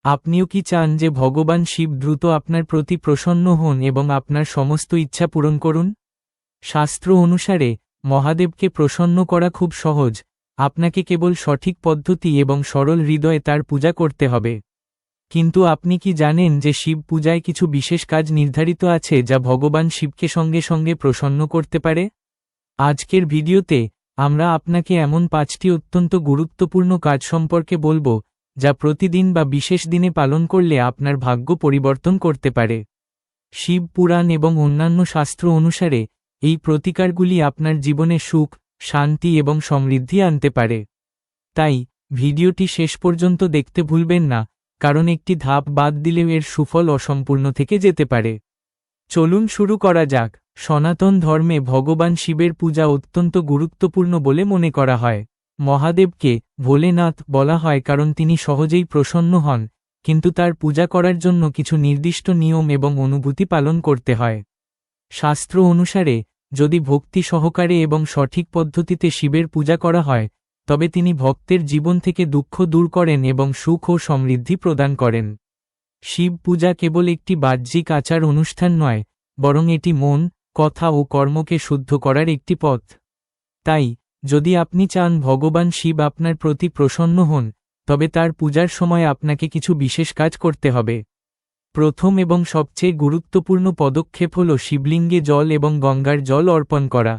আপনিও কি চান যে ভগবান শিব দ্রুত আপনার প্রতি প্রসন্ন হন এবং আপনার সমস্ত ইচ্ছা পূরণ করুন? শাস্ত্র অনুসারে মহাদেবকে প্রসন্ন করা খুব সহজ, আপনাকে কেবল সঠিক পদ্ধতি এবং সরল হৃদয়ে তার পূজা করতে হবে। কিন্তু আপনি কি জানেন যে শিব পূজায় কিছু বিশেষ কাজ নির্ধারিত আছে যা ভগবান শিবকে সঙ্গে সঙ্গে প্রসন্ন করতে পারে? আজকের ভিডিওতে আমরা আপনাকে এমন 5টি অত্যন্ত গুরুত্বপূর্ণ কাজ সম্পর্কে বলবো, যা প্রতিদিন বা বিশেষ দিনে পালন করলে আপনার ভাগ্য পরিবর্তন করতে পারে। শিব পুরাণ এবং অন্যান্য শাস্ত্র অনুসারে এই প্রতিকারগুলি আপনার জীবনে সুখ, শান্তি এবং সমৃদ্ধি আনতে পারে। তাই ভিডিওটি শেষ পর্যন্ত দেখতে ভুলবেন না, কারণ একটি ধাপ বাদ দিলেও এর সুফল অসম্পূর্ণ থেকে যেতে পারে। চলুন শুরু করা যাক। সনাতন ধর্মে ভগবান শিবের পূজা অত্যন্ত গুরুত্বপূর্ণ বলে মনে করা হয়। মহাদেবকে ভোলেনাথ বলা হয় কারণ তিনি সহজেই প্রসন্ন হন, কিন্তু তার পূজা করার জন্য কিছু নির্দিষ্ট নিয়ম এবং অনুভূতি পালন করতে হয়। শাস্ত্র অনুসারে যদি ভক্তি সহকারে এবং সঠিক পদ্ধতিতে শিবের পূজা করা হয়, তবে তিনি ভক্তের জীবন থেকে দুঃখ দূর করেন এবং সুখ ও সমৃদ্ধি প্রদান করেন। শিব পূজা কেবল একটি বাহ্যিক আচার অনুষ্ঠান নয়, বরং এটি মন, কথা ও কর্মকে শুদ্ধ করার একটি পথ। তাই যদি আপনি চান ভগবান শিব আপনার প্রতি প্রসন্ন হন, তবে তার পূজার সময় আপনাকে কিছু বিশেষ কাজ করতে হবে। প্রথম এবং সবচেয়ে গুরুত্বপূর্ণ পদক্ষেপ হল শিবলিঙ্গে জল এবং গঙ্গার জল অর্পণ করা।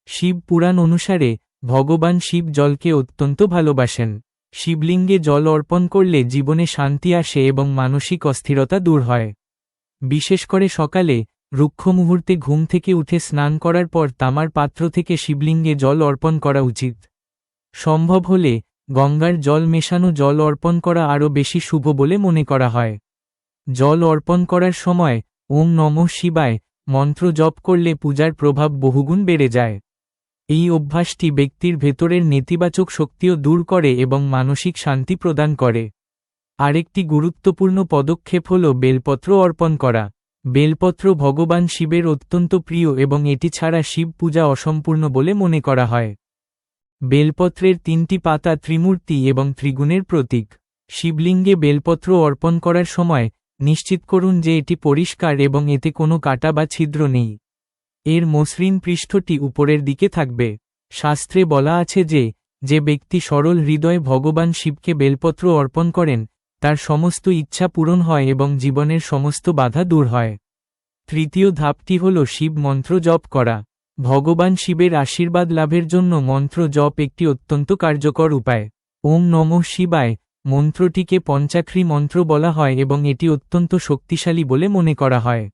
শিব পুরাণ অনুসারে ভগবান শিব জলকে অত্যন্ত ভালোবাসেন। শিবলিঙ্গে জল অর্পণ করলে জীবনে শান্তি আসে এবং মানসিক অস্থিরতা দূর হয়। বিশেষ করে সকালে রুক্ষ মুহূর্তে ঘুম থেকে উঠে স্নান করার পর তামার পাত্র থেকে শিবলিঙ্গে জল অর্পণ করা উচিত। সম্ভব হলে গঙ্গার জল মেশানো জল অর্পণ করা আরও বেশি শুভ বলে মনে করা হয়। জল অর্পণ করার সময় ওম নমঃ শিবায় মন্ত্র জপ করলে পূজার প্রভাব বহুগুণ বেড়ে যায়। এই অভ্যাসটি ব্যক্তির ভেতরের নেতিবাচক শক্তিও দূর করে এবং মানসিক শান্তি প্রদান করে। আরেকটি গুরুত্বপূর্ণ পদক্ষেপ হল বেলপত্র অর্পণ করা। বেলপত্র ভগবান শিবের অত্যন্ত প্রিয় এবং এটি ছাড়া শিব পূজা অসম্পূর্ণ বলে মনে করা হয়। বেলপত্রের 3টি পাতা ত্রিমূর্তি এবং ত্রিগুণের প্রতীক। শিবলিঙ্গে বেলপত্র অর্পণ করার সময় নিশ্চিত করুন যে এটি পরিষ্কার এবং এতে কোনো কাটা বা ছিদ্র নেই। এর মসৃণ পৃষ্ঠটি উপরের দিকে থাকবে। শাস্ত্রে বলা আছে যে ব্যক্তি সরল হৃদয়ে ভগবান শিবকে বেলপত্র অর্পণ করেন, তার সমস্ত ইচ্ছা পূরণ হয় এবং জীবনের সমস্ত বাধা দূর হয়। তৃতীয় ধাপটি হল শিব মন্ত্র জপ করা। ভগবান শিবের আশীর্বাদ লাভের জন্য মন্ত্র জপ একটি অত্যন্ত কার্যকর উপায়। ওম নমঃ শিবায় মন্ত্রটিকে পঞ্চাক্ষরী মন্ত্র বলা হয় এবং এটি অত্যন্ত শক্তিশালী বলে মনে করা হয়।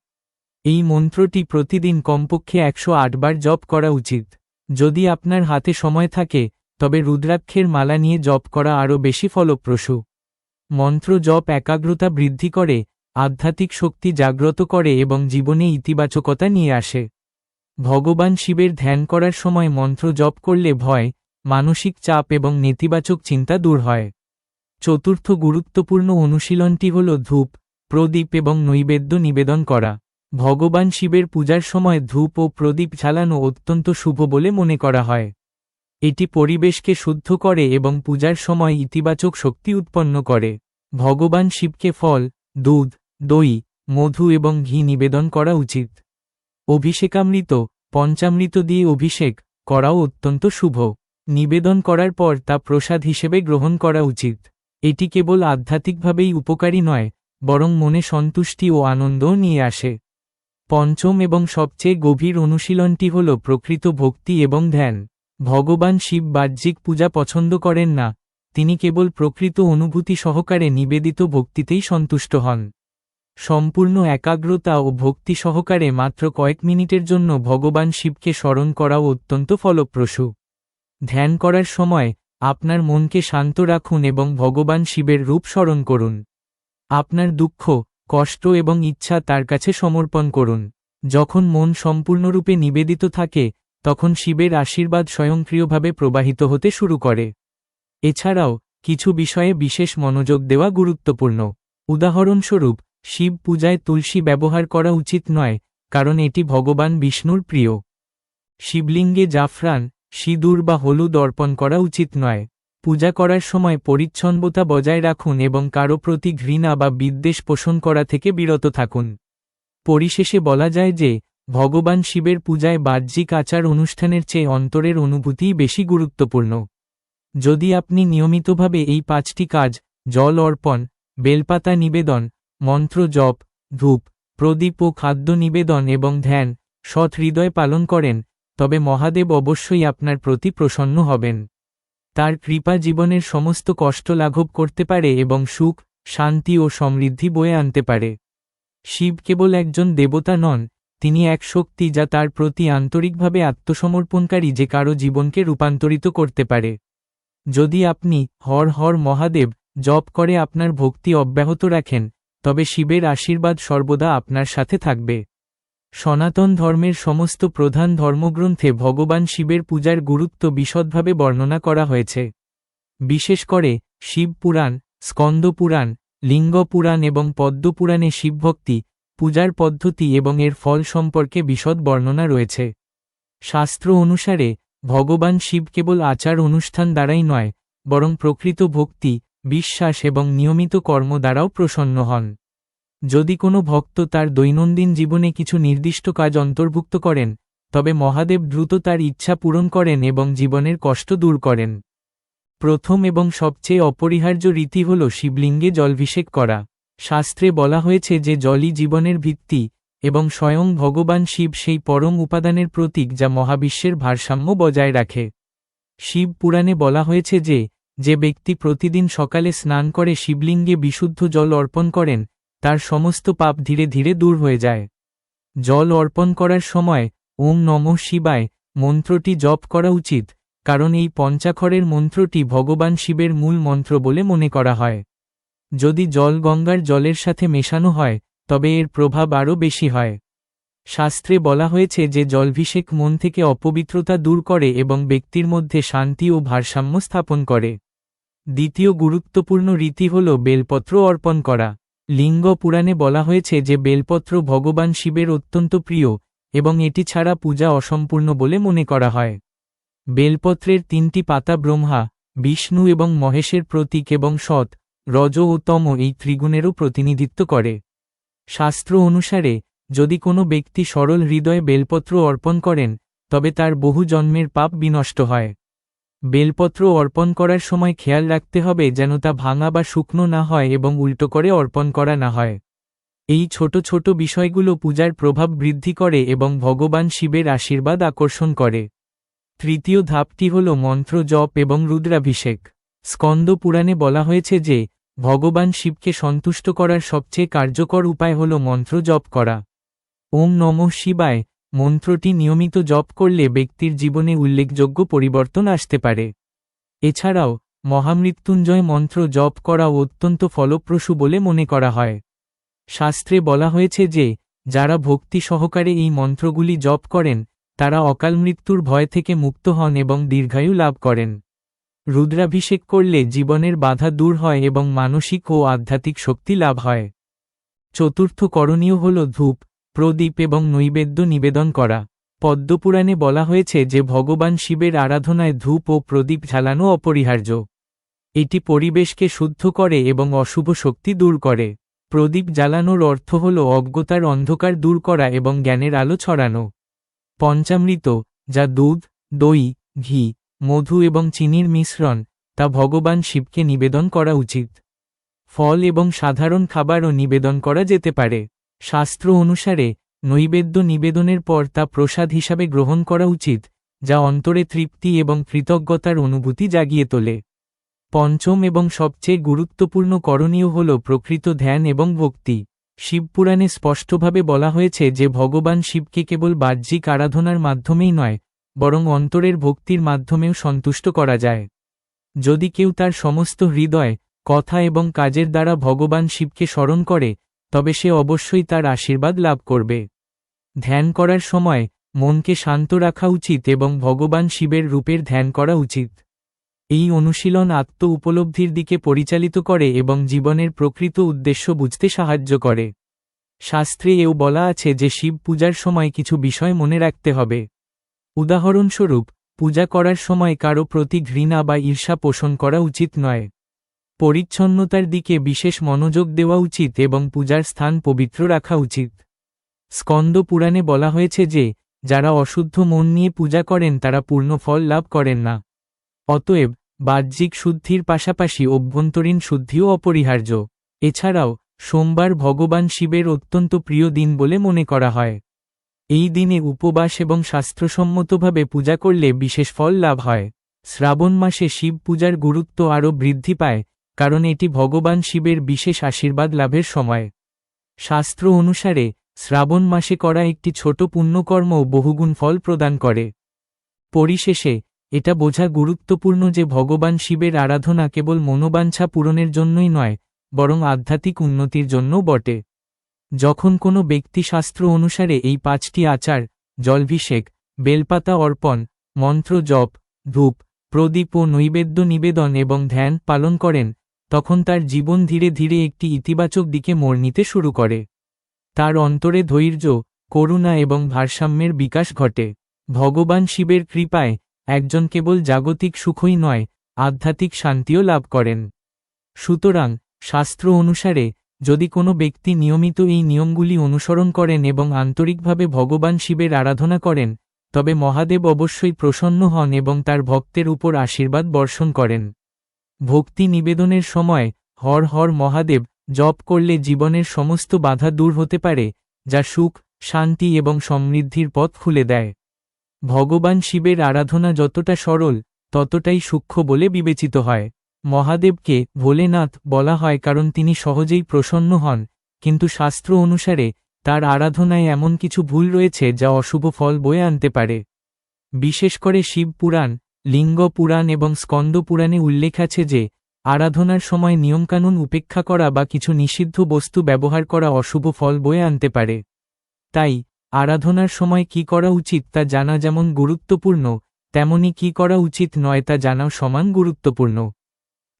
এই মন্ত্রটি প্রতিদিন কমপক্ষে 108 বার জপ করা উচিত। যদি আপনার হাতে সময় থাকে, তবে রুদ্রাক্ষের মালা নিয়ে জপ করা আরও বেশি ফলপ্রসূ। মন্ত্র জপ একাগ্রতা বৃদ্ধি করে, আধ্যাত্মিক শক্তি জাগ্রত করে এবং জীবনে ইতিবাচকতা নিয়ে আসে। ভগবান শিবের ধ্যান করার সময় মন্ত্র জপ করলে ভয়, মানসিক চাপ এবং নেতিবাচক চিন্তা দূর হয়। চতুর্থ গুরুত্বপূর্ণ অনুশীলনটি হল ধূপ, প্রদীপ এবং নৈবেদ্য নিবেদন করা। ভগবান শিবের পূজার সময় ধূপ ও প্রদীপ জ্বালানো অত্যন্ত শুভ বলে মনে করা হয়। এটি পরিবেশকে শুদ্ধ করে এবং পূজার সময় ইতিবাচক শক্তি উৎপন্ন করে। ভগবান শিবকে ফল, দুধ, দই, মধু এবং ঘি নিবেদন করা উচিত। অভিষেকামৃত, পঞ্চামৃত দিয়ে অভিষেক করাও অত্যন্ত শুভ। নিবেদন করার পর তা প্রসাদ হিসেবে গ্রহণ করা উচিত। এটি কেবল আধ্যাত্মিকভাবেই উপকারী নয়, বরং মনে সন্তুষ্টি ও আনন্দও নিয়ে আসে। পঞ্চম এবং সবচেয়ে গভীর অনুশীলনটি হল প্রকৃত ভক্তি এবং ধ্যান। ভগবান শিব বাহ্যিক পূজা পছন্দ করেন না, তিনি কেবল প্রকৃত অনুভূতি সহকারে নিবেদিত ভক্তিতেই সন্তুষ্ট হন। সম্পূর্ণ একাগ্রতা ও ভক্তি সহকারে মাত্র কয়েক মিনিটের জন্য ভগবান শিবকে স্মরণ করাও অত্যন্ত ফলপ্রসূ। ধ্যান করার সময় আপনার মনকে শান্ত রাখুন এবং ভগবান শিবের রূপ স্মরণ করুন। আপনার দুঃখ, কষ্ট এবং ইচ্ছা তার কাছে সমর্পণ করুন। যখন মন সম্পূর্ণরূপে নিবেদিত থাকে, তখন শিবের আশীর্বাদ স্বয়ংক্রিয়ভাবে প্রবাহিত হতে শুরু করে। এছাড়াও কিছু বিষয়ে বিশেষ মনোযোগ দেওয়া গুরুত্বপূর্ণ। উদাহরণস্বরূপ, শিব পূজায় তুলসী ব্যবহার করা উচিত নয়, কারণ এটি ভগবান বিষ্ণুর প্রিয়। শিবলিঙ্গে জাফরান, সিঁদুর বা হলুদ অর্পণ করা উচিত নয়। পূজা করার সময় পরিচ্ছন্নতা বজায় রাখুন এবং কারো প্রতি ঘৃণা বা বিদ্বেষ পোষণ করা থেকে বিরত থাকুন। পরিশেষে বলা যায় যে ভগবান শিবের পূজায় বাহ্যিক আচার অনুষ্ঠানের চেয়ে অন্তরের অনুভূতিই বেশি গুরুত্বপূর্ণ। যদি আপনি নিয়মিতভাবে এই 5টি কাজ, জল অর্পণ, বেলপাতা নিবেদন, মন্ত্র জপ, ধূপ, প্রদীপ ও খাদ্য নিবেদন এবং ধ্যান সৎ হৃদয় পালন করেন, তবে মহাদেব অবশ্যই আপনার প্রতি প্রসন্ন হবেন। তার কৃপা জীবনের সমস্ত কষ্ট লাঘব করতে পারে এবং সুখ, শান্তি ও সমৃদ্ধি বয়ে আনতে পারে। শিব কেবল একজন দেবতা নন, তিনি এক শক্তি যা তার প্রতি আন্তরিকভাবে আত্মসমর্পণকারী যে কারো জীবনকে রূপান্তরিত করতে পারে। যদি আপনি হর হর মহাদেব জপ করে আপনার ভক্তি অব্যাহত রাখেন, তবে শিবের আশীর্বাদ সর্বদা আপনার সাথে থাকবে। সনাতন ধর্মের সমস্ত প্রধান ধর্মগ্রন্থে ভগবান শিবের পূজার গুরুত্ব বিশদভাবে বর্ণনা করা হয়েছে। বিশেষ করে শিব পুরাণ, স্কন্দ পুরাণ, লিঙ্গ পুরাণ এবং পদ্ম পুরাণে শিবভক্তি, পূজার পদ্ধতি এবং এর ফল সম্পর্কে বিশদ বর্ণনা রয়েছে। শাস্ত্র অনুসারে ভগবান শিব কেবল আচার অনুষ্ঠান দ্বারাই নয়, বরং প্রকৃত ভক্তি, বিশ্বাস এবং নিয়মিত কর্ম দ্বারাও প্রসন্ন হন। যদি কোনো ভক্ত তার দৈনন্দিন জীবনে কিছু নির্দিষ্ট কাজ অন্তর্ভুক্ত করেন, তবে মহাদেব দ্রুত তার ইচ্ছা পূরণ করেন এবং জীবনের কষ্ট দূর করেন। প্রথম এবং সবচেয়ে অপরিহার্য রীতি হল শিবলিঙ্গে জলাভিষেক করা। শাস্ত্রে বলা হয়েছে যে জলই জীবনের ভিত্তি, এবং স্বয়ং ভগবান শিব সেই পরম উপাদানের প্রতীক যা মহাবিশ্বের ভারসাম্য বজায় রাখে। শিব পুরাণে বলা হয়েছে যে ব্যক্তি প্রতিদিন সকালে স্নান করে শিবলিঙ্গে বিশুদ্ধ জল অর্পণ করেন, তার সমস্ত পাপ ধীরে ধীরে দূর হয়ে যায়। জল অর্পণ করার সময় ওম নমঃ শিবায় মন্ত্রটি জপ করা উচিত, কারণ এই পঞ্চাক্ষরের মন্ত্রটি ভগবান শিবের মূল মন্ত্র বলে মনে করা হয়। যদি জল গঙ্গার জলের সাথে মেশানো হয়, তবে এর প্রভাব আরও বেশি হয়। শাস্ত্রে বলা হয়েছে যে জলাভিষেক মন থেকে অপবিত্রতা দূর করে এবং ব্যক্তির মধ্যে শান্তি ও ভারসাম্য স্থাপন করে। দ্বিতীয় গুরুত্বপূর্ণ রীতি হল বেলপত্র অর্পণ করা। লিঙ্গ পুরাণে বলা হয়েছে যে বেলপত্র ভগবান শিবের অত্যন্ত প্রিয়, এবং এটি ছাড়া পূজা অসম্পূর্ণ বলে মনে করা হয়। বেলপত্রের 3টি পাতা ব্রহ্মা, বিষ্ণু এবং মহেশের প্রতীক এবং সৎ, রজ ও তম এই ত্রিগুণেরও প্রতিনিধিত্ব করে। শাস্ত্র অনুসারে যদি কোনো ব্যক্তি সরল হৃদয়ে বেলপত্র অর্পণ করেন, তবে তার বহু জন্মের পাপ বিনষ্ট হয়। বেলপত্র অর্পণ করার সময় খেয়াল রাখতে হবে যেন তা ভাঙা বা শুকনো না হয় এবং উল্টো করে অর্পণ করা না হয়। এই ছোট ছোট বিষয়গুলো পূজার প্রভাব বৃদ্ধি করে এবং ভগবান শিবের আশীর্বাদ আকর্ষণ করে। তৃতীয় ধাপটি হল মন্ত্র জপ এবং রুদ্রাভিষেক। স্কন্দ পুরাণে বলা হয়েছে যে ভগবান শিবকে সন্তুষ্ট করার সবচেয়ে কার্যকর উপায় হল মন্ত্র জপ করা। ওম নমঃ শিবায় মন্ত্রটি নিয়মিত জপ করলে ব্যক্তির জীবনে উল্লেখযোগ্য পরিবর্তন আসতে পারে। এছাড়াও মহামৃত্যুঞ্জয় মন্ত্র জপ করা অত্যন্ত ফলপ্রসূ বলে মনে করা হয়। শাস্ত্রে বলা হয়েছে যে যারা ভক্তি সহকারে এই মন্ত্রগুলি জপ করেন, তারা অকাল মৃত্যুর ভয় থেকে মুক্ত হন এবং দীর্ঘায়ু লাভ করেন। রুদ্রাভিষেক করলে জীবনের বাধা দূর হয় এবং মানসিক ও আধ্যাত্মিক শক্তি লাভ হয়। চতুর্থ করণীয় হল ধূপ, প্রদীপ এবং নৈবেদ্য নিবেদন করা। পদ্মপুরাণে বলা হয়েছে যে ভগবান শিবের আরাধনায় ধূপ ও প্রদীপ জ্বালানো অপরিহার্য। এটি পরিবেশকে শুদ্ধ করে এবং অশুভ শক্তি দূর করে। প্রদীপ জ্বালানোর অর্থ হল অজ্ঞতার অন্ধকার দূর করা এবং জ্ঞানের আলো ছড়ানো। পঞ্চামৃত, যা দুধ, দই, ঘি, মধু এবং চিনির মিশ্রণ, তা ভগবান শিবকে নিবেদন করা উচিত। ফল এবং সাধারণ খাবারও নিবেদন করা যেতে পারে। শাস্ত্র অনুসারে নৈবেদ্য নিবেদনের পর তা প্রসাদ হিসাবে গ্রহণ করা উচিত, যা অন্তরে তৃপ্তি এবং কৃতজ্ঞতার অনুভূতি জাগিয়ে তোলে। পঞ্চম এবং সবচেয়ে গুরুত্বপূর্ণ করণীয় হল প্রকৃত ধ্যান এবং ভক্তি। শিবপুরাণে স্পষ্টভাবে বলা হয়েছে যে ভগবান শিবকে কেবল বাহ্যিক আরাধনার মাধ্যমেই নয়, বরং অন্তরের ভক্তির মাধ্যমেও সন্তুষ্ট করা যায়। যদি কেউ তার সমস্ত হৃদয়, কথা এবং কাজের দ্বারা ভগবান শিবকে স্মরণ করে, তবে সে অবশ্যই তার আশীর্বাদ লাভ করবে। ধ্যান করার সময় মনকে শান্ত রাখা উচিত এবং ভগবান শিবের রূপের ধ্যান করা উচিত। এই অনুশীলন আত্ম উপলব্ধির দিকে পরিচালিত করে এবং জীবনের প্রকৃত উদ্দেশ্য বুঝতে সাহায্য করে। শাস্ত্রে এও বলা আছে যে শিব পূজার সময় কিছু বিষয় মনে রাখতে হবে। উদাহরণস্বরূপ, পূজা করার সময় কারো প্রতি ঘৃণা বা ঈর্ষা পোষণ করা উচিত নয়। পরিচ্ছন্নতার দিকে বিশেষ মনোযোগ দেওয়া উচিত এবং পূজার স্থান পবিত্র রাখা উচিত। স্কন্দ পুরাণে বলা হয়েছে যে যারা অশুদ্ধ মন নিয়ে পূজা করেন তারা পূর্ণ ফল লাভ করেন না। অতএব বাহ্যিক শুদ্ধির পাশাপাশি অভ্যন্তরীণ শুদ্ধিও অপরিহার্য। এছাড়াও সোমবার ভগবান শিবের অত্যন্ত প্রিয় দিন বলে মনে করা হয়। এই দিনে উপবাস এবং শাস্ত্রসম্মতভাবে পূজা করলে বিশেষ ফল লাভ হয়। শ্রাবণ মাসে শিব পূজার গুরুত্ব আরও বৃদ্ধি পায়, কারণ এটি ভগবান শিবের বিশেষ আশীর্বাদ লাভের সময়। শাস্ত্র অনুসারে শ্রাবণ মাসে করা একটি ছোট পুণ্যকর্মও বহুগুণ ফল প্রদান করে। পরিশেষে এটা বোঝা গুরুত্বপূর্ণ যে ভগবান শিবের আরাধনা কেবল মনোবাঞ্ছা পূরণের জন্যই নয়, বরং আধ্যাত্মিক উন্নতির জন্যও বটে। যখন কোনো ব্যক্তি শাস্ত্র অনুসারে এই 5টি আচার, জলাভিষেক, বেলপাতা অর্পণ, মন্ত্র জপ, ধূপ, প্রদীপ ও নৈবেদ্য নিবেদন এবং ধ্যান পালন করেন, তখন তার জীবন ধীরে ধীরে একটি ইতিবাচক দিকে মোড় নিতে শুরু করে। তার অন্তরে ধৈর্য, করুণা এবং ভারসাম্যের বিকাশ ঘটে। ভগবান শিবের কৃপায় একজন কেবল জাগতিক সুখই নয়, আধ্যাত্মিক শান্তিও লাভ করেন। সুতরাং শাস্ত্র অনুসারে যদি কোনো ব্যক্তি নিয়মিত এই নিয়মগুলি অনুসরণ করেন এবং আন্তরিকভাবে ভগবান শিবের আরাধনা করেন, তবে মহাদেব অবশ্যই প্রসন্ন হন এবং তার ভক্তের উপর আশীর্বাদ বর্ষণ করেন। ভক্তি নিবেদনের সময় হর হর মহাদেব জপ করলে জীবনের সমস্ত বাধা দূর হতে পারে, যা সুখ, শান্তি এবং সমৃদ্ধির পথ খুলে দেয়। ভগবান শিবের আরাধনা যতটা সরল, ততটাই সূক্ষ্ম বলে বিবেচিত হয়। মহাদেবকে ভোলেনাথ বলা হয় কারণ তিনি সহজেই প্রসন্ন হন, কিন্তু শাস্ত্র অনুসারে তার আরাধনায় এমন কিছু ভুল রয়েছে যা অশুভ ফল বয়ে আনতে পারে। বিশেষ করে শিব পুরাণ, লিঙ্গ পুরাণ এবং স্কন্দ পুরাণে উল্লেখ আছে যে আরাধনার সময় নিয়মকানুন উপেক্ষা করা বা কিছু নিষিদ্ধ বস্তু ব্যবহার করা অশুভ ফল বয়ে আনতে পারে। তাই আরাধনার সময় কি করা উচিত তা জানা যেমন গুরুত্বপূর্ণ, তেমনি কি করা উচিত নয় তা জানাও সমান গুরুত্বপূর্ণ।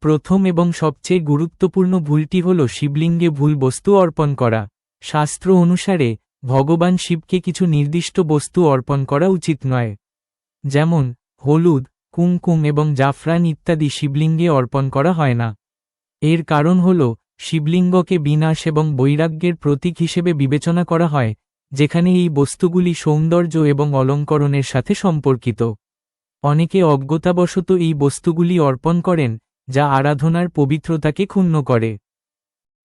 প্রথম এবং সবচেয়ে গুরুত্বপূর্ণ ভুলটি হল শিবলিঙ্গে ভুল বস্তু অর্পণ করা। শাস্ত্র অনুসারে ভগবান শিবকে কিছু নির্দিষ্ট বস্তু অর্পণ করা উচিত নয়। যেমন হলুদ, কুমকুম এবং জাফরান ইত্যাদি শিবলিঙ্গে অর্পণ করা হয় না। এর কারণ হল শিবলিঙ্গকে বিনাশ এবং বৈরাগ্যের প্রতীক হিসেবে বিবেচনা করা হয়, যেখানে এই বস্তুগুলি সৌন্দর্য এবং অলঙ্করণের সাথে সম্পর্কিত। অনেকে অজ্ঞতাবশত এই বস্তুগুলি অর্পণ করেন, যা আরাধনার পবিত্রতাকে ক্ষুণ্ণ করে।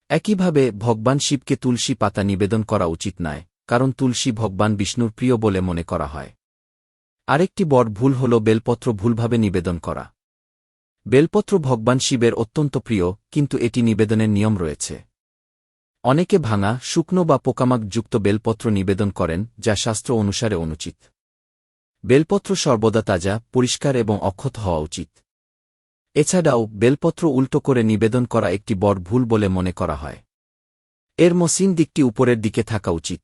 একইভাবে ভগবান শিবকে তুলসী পাতা নিবেদন করা উচিত নয়, কারণ তুলসী ভগবান বিষ্ণুর প্রিয় বলে মনে করা হয়। আরেকটি বড় ভুল হল বেলপত্র ভুলভাবে নিবেদন করা। বেলপত্র ভগবান শিবের অত্যন্ত প্রিয়, কিন্তু এটি নিবেদনের নিয়ম রয়েছে। অনেকে ভাঙা, শুকনো বা পোকামাকযুক্ত বেলপত্র নিবেদন করেন, যা শাস্ত্র অনুসারে অনুচিত। বেলপত্র সর্বদা তাজা, পরিষ্কার এবং অক্ষত হওয়া উচিত। এছাড়াও বেলপত্র উল্টো করে নিবেদন করা একটি বড় ভুল বলে মনে করা হয়। এর মসৃণ দিকটি উপরের দিকে থাকা উচিত।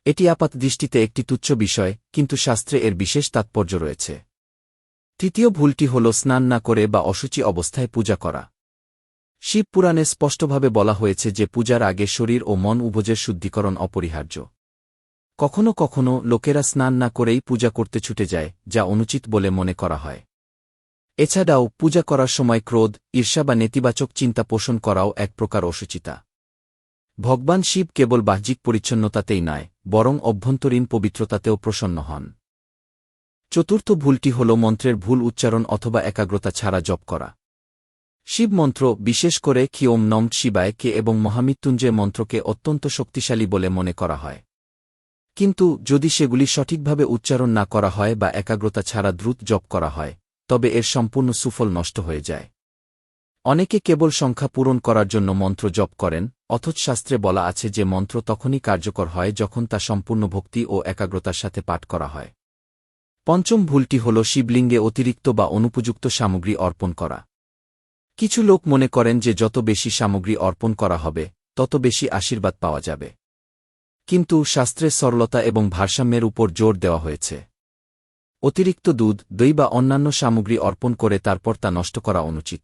এটি আপাত দৃষ্টিতে একটি তুচ্ছ বিষয়, কিন্তু শাস্ত্রে এর বিশেষ তাৎপর্য রয়েছে। তৃতীয় ভুলটি হল স্নান না করে বা অশুচি অবস্থায় পূজা করা। শিব পুরাণে স্পষ্টভাবে বলা হয়েছে যে পূজার আগে শরীর ও মন উভয়ের শুদ্ধিকরণ অপরিহার্য। কখনো কখনো লোকেরা স্নান না করেই পূজা করতে ছুটে যায়, যা অনুচিত বলে মনে করা হয়। এছাড়াও পূজা করার সময় ক্রোধ, ঈর্ষা বা নেতিবাচক চিন্তা পোষণ করাও এক প্রকার অশুচিতা। ভগবান শিব কেবল বাহ্যিক পরিচ্ছন্নতাতেই নয়, বরং অভ্যন্তরীণ পবিত্রতাতেও প্রসন্ন হন। চতুর্থ ভুলটি হল মন্ত্রের ভুল উচ্চারণ অথবা একাগ্রতা ছাড়া জপ করা। শিব মন্ত্র, বিশেষ করে কি ওম নমঃ শিবায় কে এবং মহামৃত্যুঞ্জয় মন্ত্রকে অত্যন্ত শক্তিশালী বলে মনে করা হয়। কিন্তু যদি সেগুলি সঠিকভাবে উচ্চারণ না করা হয় বা একাগ্রতা ছাড়া দ্রুত জপ করা হয়, তবে এর সম্পূর্ণ সুফল নষ্ট হয়ে যায়। অনেকে কেবল সংখ্যা পূরণ করার জন্য মন্ত্র জপ করেন, অথচ শাস্ত্রে বলা আছে যে মন্ত্র তখনই কার্যকর হয় যখন তা সম্পূর্ণ ভক্তি ও একাগ্রতার সাথে পাঠ করা হয়। পঞ্চম ভুলটি হল শিবলিঙ্গে অতিরিক্ত বা অনুপযুক্ত সামগ্রী অর্পণ করা। কিছু লোক মনে করেন যে যত বেশি সামগ্রী অর্পণ করা হবে, তত বেশি আশীর্বাদ পাওয়া যাবে। কিন্তু শাস্ত্রের সরলতা এবং ভারসাম্যের উপর জোর দেওয়া হয়েছে। অতিরিক্ত দুধ, দই বা অন্যান্য সামগ্রী অর্পণ করে তারপর তা নষ্ট করা অনুচিত।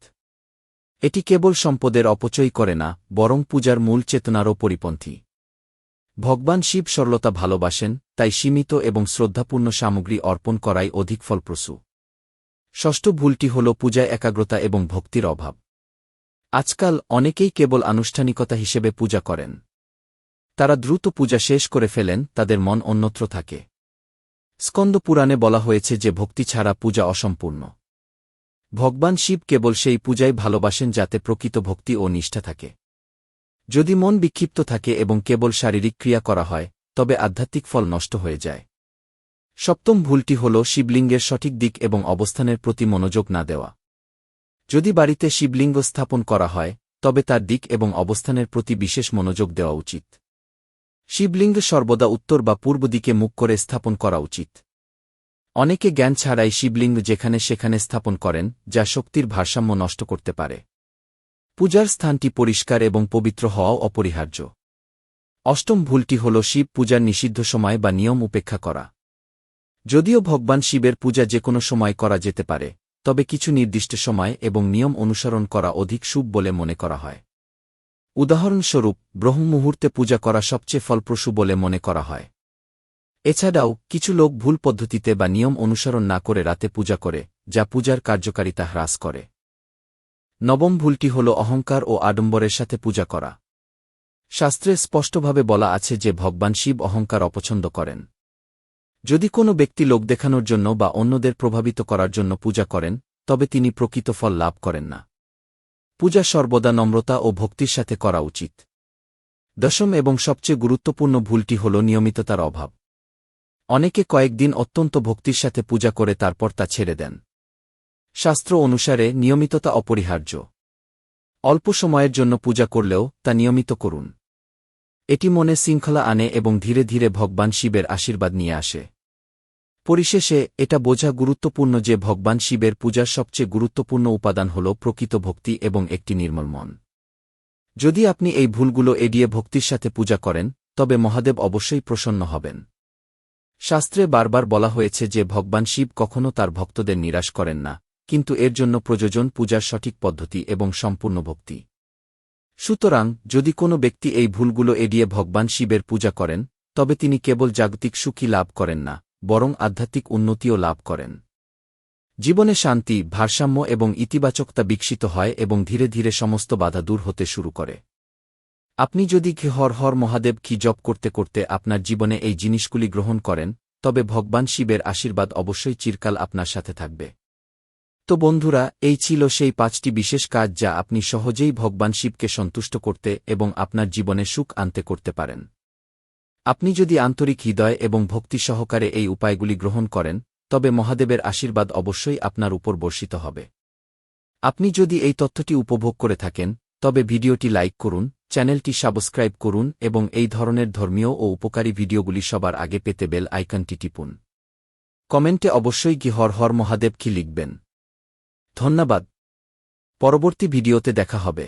এটি কেবল সম্পদের অপচয় করে না, বরং পূজার মূল চেতনারও পরিপন্থী। ভগবান শিব সরলতা ভালোবাসেন, তাই সীমিত এবং শ্রদ্ধাপূর্ণ সামগ্রী অর্পণ করাই অধিক ফলপ্রসূ। ষষ্ঠ ভুলটি হল পূজায় একাগ্রতা এবং ভক্তির অভাব। আজকাল অনেকেই কেবল আনুষ্ঠানিকতা হিসেবে পূজা করেন। তারা দ্রুত পূজা শেষ করে ফেলেন, তাদের মন অন্যত্র থাকে। স্কন্দ পুরাণে বলা হয়েছে যে ভক্তি ছাড়া পূজা অসম্পূর্ণ। ভগবান শিব কেবল সেই পূজাই ভালোবাসেন যাতে প্রকৃত ভক্তি ও নিষ্ঠা থাকে। যদি মন বিক্ষিপ্ত থাকে এবং কেবল শারীরিক ক্রিয়া করা হয়, তবে আধ্যাত্মিক ফল নষ্ট হয়ে যায়। সপ্তম ভুলটি হল শিবলিঙ্গের সঠিক দিক এবং অবস্থানের প্রতি মনোযোগ না দেওয়া। যদি বাড়িতে শিবলিঙ্গ স্থাপন করা হয়, তবে তার দিক এবং অবস্থানের প্রতি বিশেষ মনোযোগ দেওয়া উচিত। শিবলিঙ্গ সর্বদা উত্তর বা পূর্ব দিকে মুখ করে স্থাপন করা উচিত। অনেকে জ্ঞান ছাড়াই শিবলিঙ্গ যেখানে সেখানে স্থাপন করেন, যা শক্তির ভারসাম্য নষ্ট করতে পারে। পূজার স্থানটি পরিষ্কার এবং পবিত্র হওয়াও অপরিহার্য। অষ্টম ভুলটি হল শিব পূজার নিষিদ্ধ সময় বা নিয়ম উপেক্ষা করা। যদিও ভগবান শিবের পূজা যে কোনো সময় করা যেতে পারে, তবে কিছু নির্দিষ্ট সময় এবং নিয়ম অনুসরণ করা অধিক শুভ বলে মনে করা হয়। উদাহরণস্বরূপ, ব্রহ্ম মুহূর্তে পূজা করা সবচেয়ে ফলপ্রসূ বলে মনে করা হয়। এছাড়াও কিছু লোক ভুল পদ্ধতিতে বা নিয়ম অনুসরণ না করে রাতে পূজা করে, যা পূজার কার্যকারিতা হ্রাস করে। নবম ভুলটি হল অহংকার ও আডম্বরের সাথে পূজা করা। শাস্ত্রে স্পষ্টভাবে বলা আছে যে ভগবান শিব অহংকার অপছন্দ করেন। যদি কোনো ব্যক্তি লোক দেখানোর জন্য বা অন্যদের প্রভাবিত করার জন্য পূজা করেন, তবে তিনি প্রকৃত ফল লাভ করেন না। পূজা সর্বদা নম্রতা ও ভক্তির সাথে করা উচিত। দশম এবং সবচেয়ে গুরুত্বপূর্ণ ভুলটি হল নিয়মিততার অভাব। অনেকে কয়েকদিন অত্যন্ত ভক্তির সাথে পূজা করে তারপর তা ছেড়ে দেন। শাস্ত্র অনুসারে নিয়মিততা অপরিহার্য। অল্প সময়ের জন্য পূজা করলেও তা নিয়মিত করুন। এটি মনে শৃঙ্খলা আনে এবং ধীরে ধীরে ভগবান শিবের আশীর্বাদ নিয়ে আসে। পরিশেষে এটা বোঝা গুরুত্বপূর্ণ যে ভগবান শিবের পূজার সবচেয়ে গুরুত্বপূর্ণ উপাদান হল প্রকৃত ভক্তি এবং একটি নির্মল মন। যদি আপনি এই ভুলগুলো এড়িয়ে ভক্তির সাথে পূজা করেন, তবে মহাদেব অবশ্যই প্রসন্ন হবেন। শাস্ত্রে বারবার বলা হয়েছে যে ভগবান শিব কখনও তার ভক্তদের নিরাশ করেন না, কিন্তু এর জন্য প্রয়োজন পূজার সঠিক পদ্ধতি এবং সম্পূর্ণ ভক্তি। সুতরাং, যদি কোনো ব্যক্তি এই ভুলগুলো এড়িয়ে ভগবান শিবের পূজা করেন, তবে তিনি কেবল জাগতিক সুখই লাভ করেন না, বরং আধ্যাত্মিক উন্নতিও লাভ করেন। জীবনে শান্তি, ভারসাম্য এবং ইতিবাচকতা বিকশিত হয় এবং ধীরে ধীরে সমস্ত বাধা দূর হতে শুরু করে। আপনি যদি হর হর মহাদেব কি জপ করতে করতে আপনার জীবনে এই জিনিসগুলি গ্রহণ করেন, তবে ভগবান শিবের আশীর্বাদ অবশ্যই চিরকাল আপনার সাথে থাকবে। তো বন্ধুরা, এই ছিল সেই 5টি বিশেষ কাজ যা আপনি সহজেই ভগবান শিবকে সন্তুষ্ট করতে এবং আপনার জীবনে সুখ আনতে করতে পারেন। আপনি যদি আন্তরিক হৃদয় এবং ভক্তি সহকারে এই উপায়গুলি গ্রহণ করেন, তবে মহাদেবের আশীর্বাদ অবশ্যই আপনার উপর বর্ষিত হবে। আপনি যদি এই তথ্যটি উপভোগ করে থাকেন, তবে ভিডিওটি লাইক করুন, চ্যানেলটি সাবস্ক্রাইব করুন এবং এই ধরনের ধর্মীয় ও উপকারী ভিডিওগুলি সবার আগে পেতে বেল আইকনটি টিপুন। কমেন্টে অবশ্যই হর হর মহাদেব কি লিখবেন। ধন্যবাদ। পরবর্তী ভিডিওতে দেখা হবে।